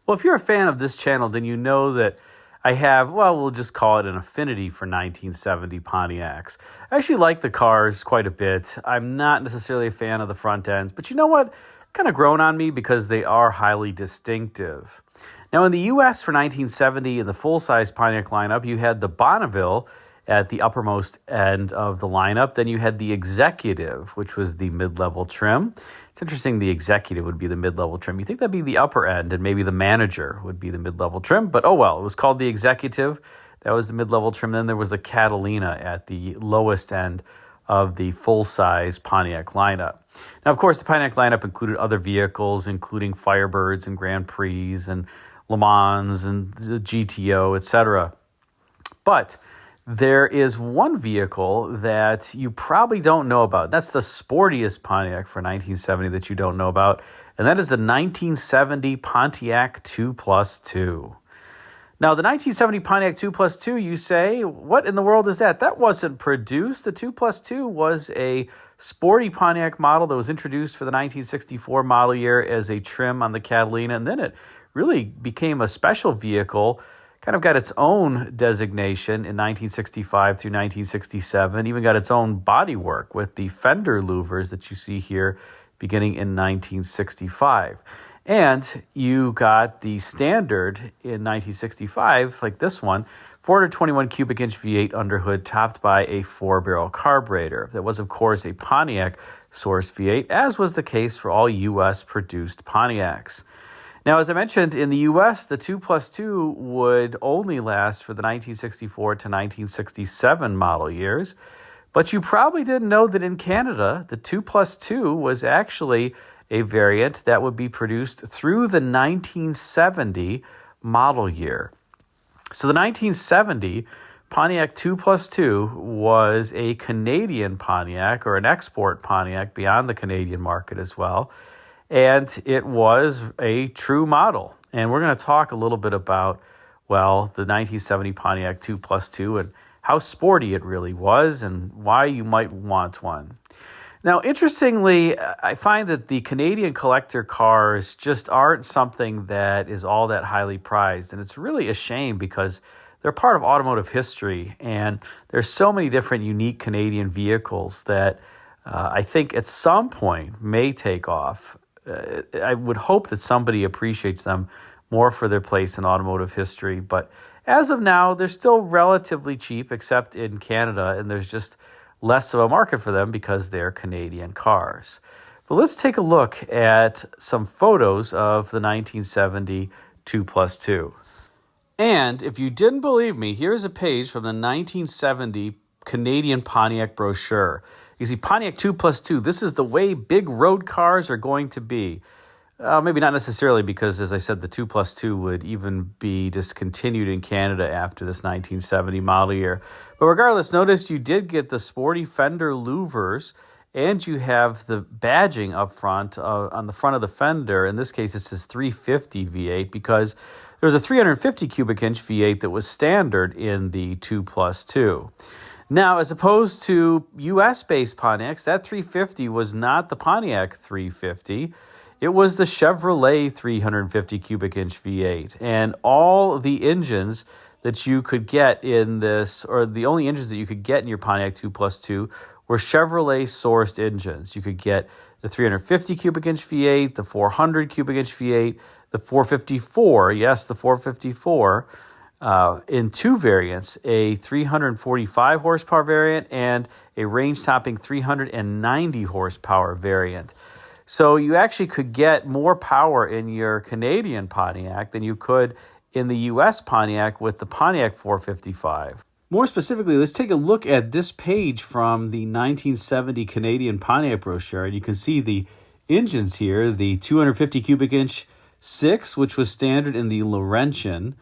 Well, if you're a fan of this channel, then you know that I have, well, we'll just call it an affinity for 1970 Pontiacs. I actually like the cars quite a bit. I'm not necessarily a fan of the front ends, but you know what? Kind of grown on me because they are highly distinctive. Now, in the U.S. for 1970, in the full-size Pontiac lineup, you had the Bonneville at the uppermost end of the lineup. Then you had the Executive, which was the mid-level trim. It's interesting the Executive would be the mid-level trim. You think that'd be the upper end, and maybe the Manager would be the mid-level trim, but oh well, it was called the Executive. That was the mid-level trim. Then there was a Catalina at the lowest end of the full-size Pontiac lineup. Now, of course, the Pontiac lineup included other vehicles, including Firebirds and Grand Prix and Le Mans and the GTO, etc. But there is one vehicle that you probably don't know about. That's the sportiest Pontiac for 1970 that you don't know about, and that is the 1970 Pontiac 2+2. Now, the 1970 Pontiac 2+2, you say, what in the world is that? That wasn't produced. The 2+2 was a sporty Pontiac model that was introduced for the 1964 model year as a trim on the Catalina, and then it really became a special vehicle, kind of got its own designation in 1965 through 1967, even got its own bodywork with the fender louvers that you see here beginning in 1965. And you got the standard in 1965, like this one, 421 cubic inch V8 underhood topped by a 4-barrel carburetor. That was, of course, a Pontiac source V8, as was the case for all U.S. produced Pontiacs. Now, as I mentioned, in the U.S., the 2+2 would only last for the 1964 to 1967 model years. But you probably didn't know that in Canada, the 2+2 was actually a variant that would be produced through the 1970 model year. So the 1970 Pontiac 2+2 was a Canadian Pontiac, or an export Pontiac beyond the Canadian market as well. And it was a true model. And we're going to talk a little bit about, well, the 1970 Pontiac 2+2 and how sporty it really was and why you might want one. Now, interestingly, I find that the Canadian collector cars just aren't something that is all that highly prized. And it's really a shame because they're part of automotive history. And there's so many different unique Canadian vehicles that I think at some point may take off. I would hope that somebody appreciates them more for their place in automotive history. But as of now, they're still relatively cheap, except in Canada, and there's just less of a market for them because they're Canadian cars. But let's take a look at some photos of the 1970 2+2. And if you didn't believe me, here's a page from the 1970 Canadian Pontiac brochure. You see, Pontiac 2+2, this is the way big road cars are going to be. Maybe not necessarily because, as I said, the 2+2 would even be discontinued in Canada after this 1970 model year. But regardless, notice you did get the sporty fender louvers, and you have the badging up front on the front of the fender. In this case, it says 350 V8 because there was a 350 cubic inch V8 that was standard in the 2+2. Now, as opposed to U.S.-based Pontiacs, that 350 was not the Pontiac 350. It was the Chevrolet 350 cubic inch V8. And all the engines that you could get in this, or the only engines that you could get in your Pontiac 2+2 were Chevrolet-sourced engines. You could get the 350 cubic inch V8, the 400 cubic inch V8, the 454, yes, the 454, in two variants, a 345 horsepower variant and a range-topping 390 horsepower variant. So you actually could get more power in your Canadian Pontiac than you could in the U.S. Pontiac with the Pontiac 455. More specifically, let's take a look at this page from the 1970 Canadian Pontiac brochure. And you can see the engines here, the 250 cubic inch 6, which was standard in the Laurentian.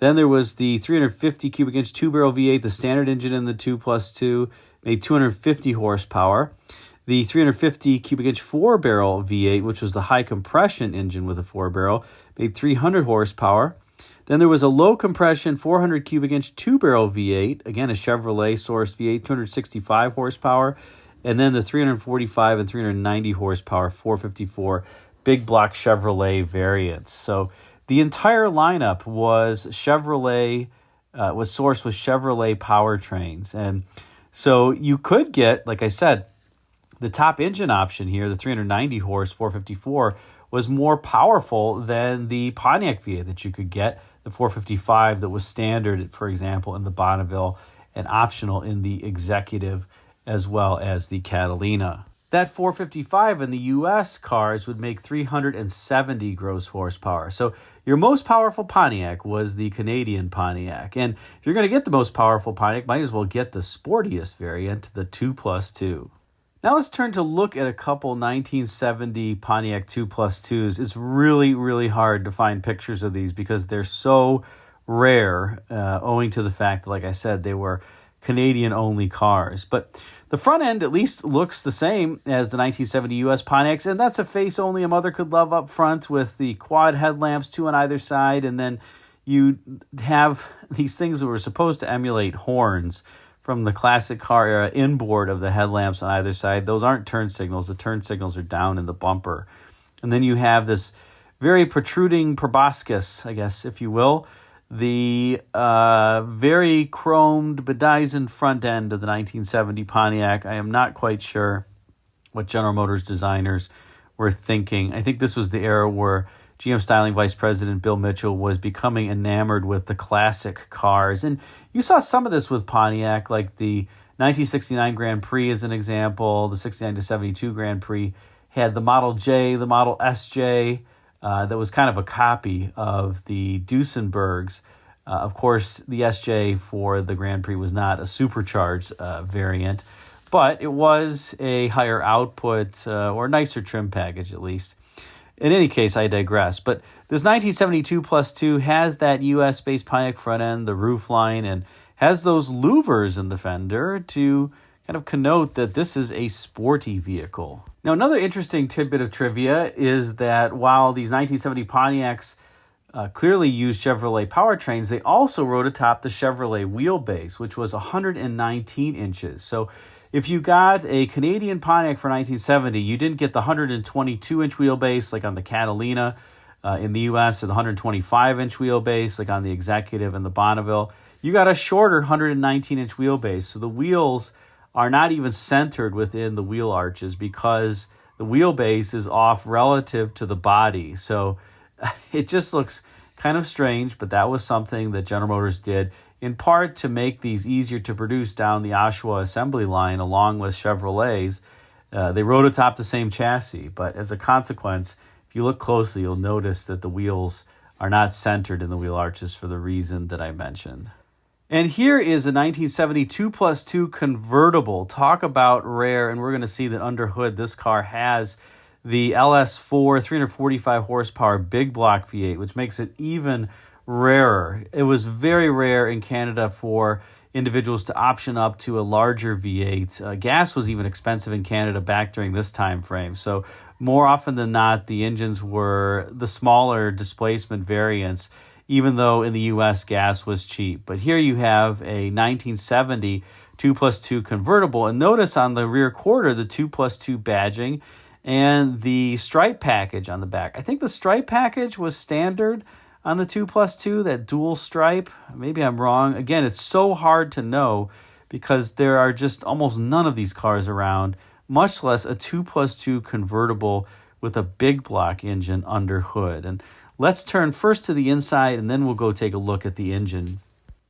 Then there was the 350 cubic inch 2-barrel V8, the standard engine in the 2+2, made 250 horsepower. The 350 cubic inch 4-barrel V8, which was the high compression engine with a 4-barrel, made 300 horsepower. Then there was a low compression 400 cubic inch 2-barrel V8, again a Chevrolet source V8, 265 horsepower. And then the 345 and 390 horsepower 454 big block Chevrolet variants. So the entire lineup was Chevrolet, was sourced with Chevrolet powertrains. And so you could get, like I said, the top engine option here, the 390 horse 454, was more powerful than the Pontiac V8 that you could get, the 455 that was standard, for example, in the Bonneville and optional in the Executive, as well as the Catalina. That 455 in the U.S. cars would make 370 gross horsepower. So your most powerful Pontiac was the Canadian Pontiac. And if you're going to get the most powerful Pontiac, might as well get the sportiest variant, the 2+2. Now let's turn to look at a couple 1970 Pontiac 2+2s. It's really, really hard to find pictures of these because they're so rare, owing to the fact that, like I said, they were Canadian-only cars. But the front end at least looks the same as the 1970 U.S. Pontiacs, and that's a face only a mother could love up front with the quad headlamps, 2 on either side, and then you have these things that were supposed to emulate horns from the classic car era inboard of the headlamps on either side. Those aren't turn signals. The turn signals are down in the bumper. And then you have this very protruding proboscis, I guess, if you will, the very chromed, bedizened front end of the 1970 Pontiac. I am not quite sure what General Motors designers were thinking. I think this was the era where GM Styling Vice President Bill Mitchell was becoming enamored with the classic cars. And you saw some of this with Pontiac, like the 1969 Grand Prix as an example. The 69 to 72 Grand Prix had the Model J, the Model SJ, that was kind of a copy of the Duesenbergs. Of course, the SJ for the Grand Prix was not a supercharged variant, but it was a higher output or nicer trim package at least. In any case, I digress. But this 1972 +2 has that US-based Pontiac front end, the roof line, and has those louvers in the fender to kind of connote that this is a sporty vehicle. Now, another interesting tidbit of trivia is that while these 1970 Pontiacs clearly used Chevrolet powertrains, they also rode atop the Chevrolet wheelbase, which was 119 inches. So if you got a Canadian Pontiac for 1970, you didn't get the 122-inch wheelbase like on the Catalina in the U.S. or the 125-inch wheelbase like on the Executive and the Bonneville. You got a shorter 119-inch wheelbase. So the wheels are not even centered within the wheel arches because the wheelbase is off relative to the body. So it just looks kind of strange, but that was something that General Motors did in part to make these easier to produce down the Oshawa assembly line along with Chevrolets. They rode atop the same chassis, but as a consequence, if you look closely, you'll notice that the wheels are not centered in the wheel arches for the reason that I mentioned. And here is a 1970 2+2 convertible. Talk about rare, and we're going to see that under hood this car has the LS4 345 horsepower big block V8, which makes it even rarer. It was very rare in Canada for individuals to option up to a larger V8. Gas was even expensive in Canada back during this time frame. So more often than not, the engines were the smaller displacement variants, even though in the U.S. gas was cheap. But here you have a 1970 2+2 convertible. And notice on the rear quarter, the 2+2 badging and the stripe package on the back. I think the stripe package was standard on the 2+2, that dual stripe. Maybe I'm wrong. Again, it's so hard to know because there are just almost none of these cars around, much less a 2+2 convertible with a big block engine under hood. And let's turn first to the inside, and then we'll go take a look at the engine.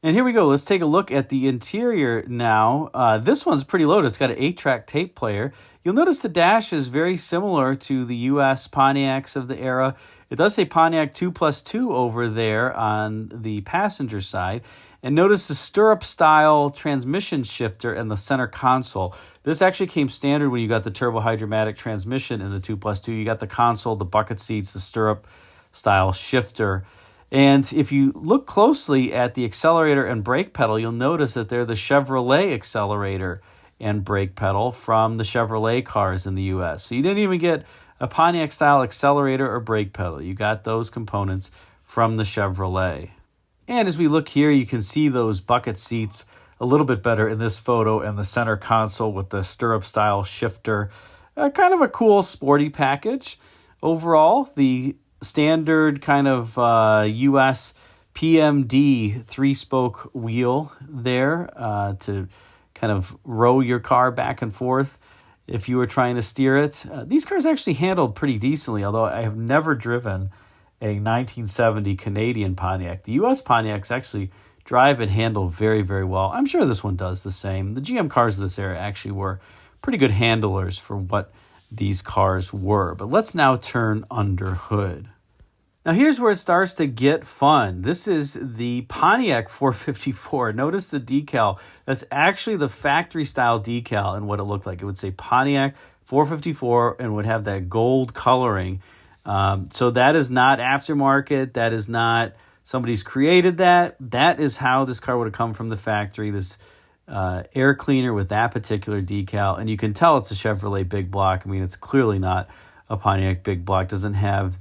And here we go. Let's take a look at the interior now. This one's pretty loaded. It's got an 8-track tape player. You'll notice the dash is very similar to the U.S. Pontiacs of the era. It does say Pontiac 2+2 over there on the passenger side. And notice the stirrup-style transmission shifter and the center console. This actually came standard when you got the turbo-hydromatic transmission in the 2+2. You got the console, the bucket seats, the stirrup-style shifter. And if you look closely at the accelerator and brake pedal, you'll notice that they're the Chevrolet accelerator and brake pedal from the Chevrolet cars in the U.S. So you didn't even get a Pontiac-style accelerator or brake pedal. You got those components from the Chevrolet. And as we look here, you can see those bucket seats a little bit better in this photo and the center console with the stirrup-style shifter. Kind of a cool, sporty package. Overall, the standard kind of US PMD 3-spoke wheel there to kind of row your car back and forth if you were trying to steer it. These cars actually handled pretty decently, although I have never driven a 1970 Canadian Pontiac. The US Pontiacs actually drive and handle very, very well. I'm sure this one does the same. The GM cars of this era actually were pretty good handlers for what these cars were. But let's now turn under hood. Now here's where it starts to get fun. This is the Pontiac 454. Notice the decal. That's actually the factory style decal and what it looked like. It would say Pontiac 454 and would have that gold coloring. So that is not aftermarket. That is not somebody's created that. That is how this car would have come from the factory. This air cleaner with that particular decal. And you can tell it's a Chevrolet big block. I mean, it's clearly not a Pontiac big block. Doesn't have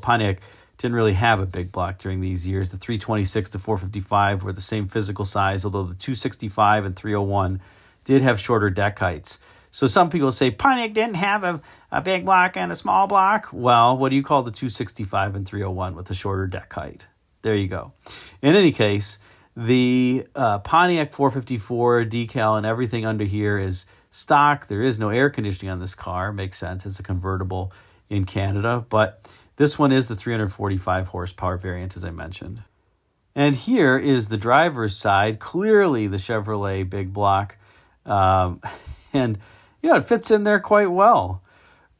Pontiac didn't really have a big block during these years. The 326 to 455 were the same physical size, although the 265 and 301 did have shorter deck heights. So some people say Pontiac didn't have a big block and a small block. Well, what do you call the 265 and 301 with the shorter deck height? There you go. In any case, the Pontiac 454 decal and everything under here is stock. There is no air conditioning on this car. Makes sense. It's a convertible in Canada. But this one is the 345 horsepower variant, as I mentioned. And here is the driver's side. Clearly the Chevrolet big block. And, it fits in there quite well.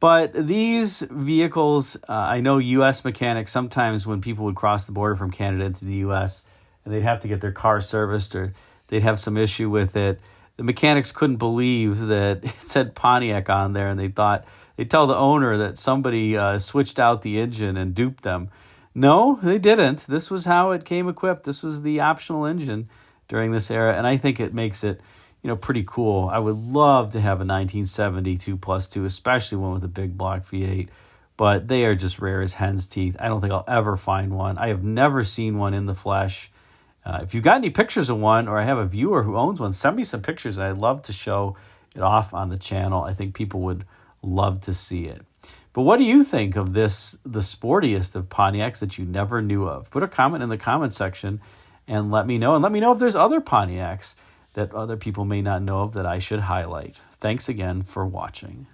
But these vehicles, I know U.S. mechanics, sometimes when people would cross the border from Canada into the U.S., and they'd have to get their car serviced or they'd have some issue with it, the mechanics couldn't believe that it said Pontiac on there, and they'd tell the owner that somebody switched out the engine and duped them. No, they didn't. This was how it came equipped. This was the optional engine during this era, and I think it makes it pretty cool. I would love to have a 1970 2+2, especially one with a big block V8, but they are just rare as hen's teeth. I don't think I'll ever find one. I have never seen one in the flesh. If you've got any pictures of one, or I have a viewer who owns one, send me some pictures. I'd love to show it off on the channel. I think people would love to see it. But what do you think of this, the sportiest of Pontiacs that you never knew of? Put a comment in the comment section and let me know. And let me know if there's other Pontiacs that other people may not know of that I should highlight. Thanks again for watching.